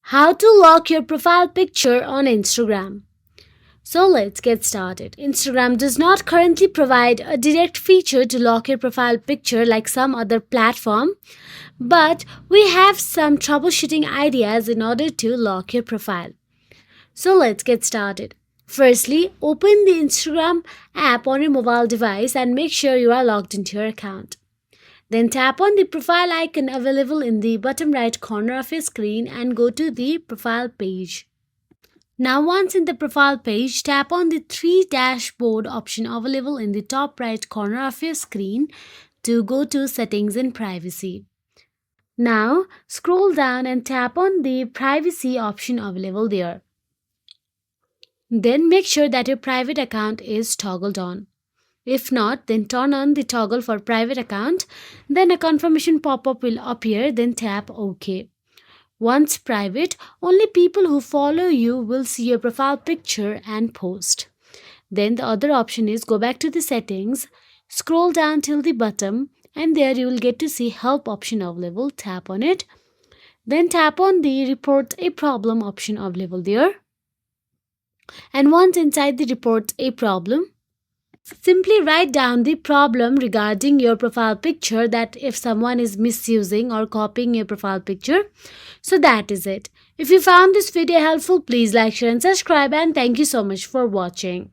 How to lock your profile picture on Instagram. So let's get started. Instagram does not currently provide a direct feature to lock your profile picture like some other platform, but we have some troubleshooting ideas in order to lock your profile. So let's get started. Firstly, open the Instagram app on your mobile device and make sure you are logged into your account. Then tap on the profile icon available in the bottom right corner of your screen and go to the profile page. Now once in the profile page, tap on the three dashboard option available in the top right corner of your screen to go to settings and privacy. Now scroll down and tap on the privacy option available there. Then make sure that your private account is toggled on. If not, then turn on the toggle for private account. Then a confirmation pop-up will appear, then tap OK. Once private, only people who follow you will see your profile picture and post. Then the other option is go back to the settings, scroll down till the bottom, and there you will get to see help option available. Tap on it. Then tap on the report a problem option available there. And once inside the report a problem, simply write down the problem regarding your profile picture, that if someone is misusing or copying your profile picture. So that is it. If you found this video helpful, please like, share and subscribe, and thank you so much for watching.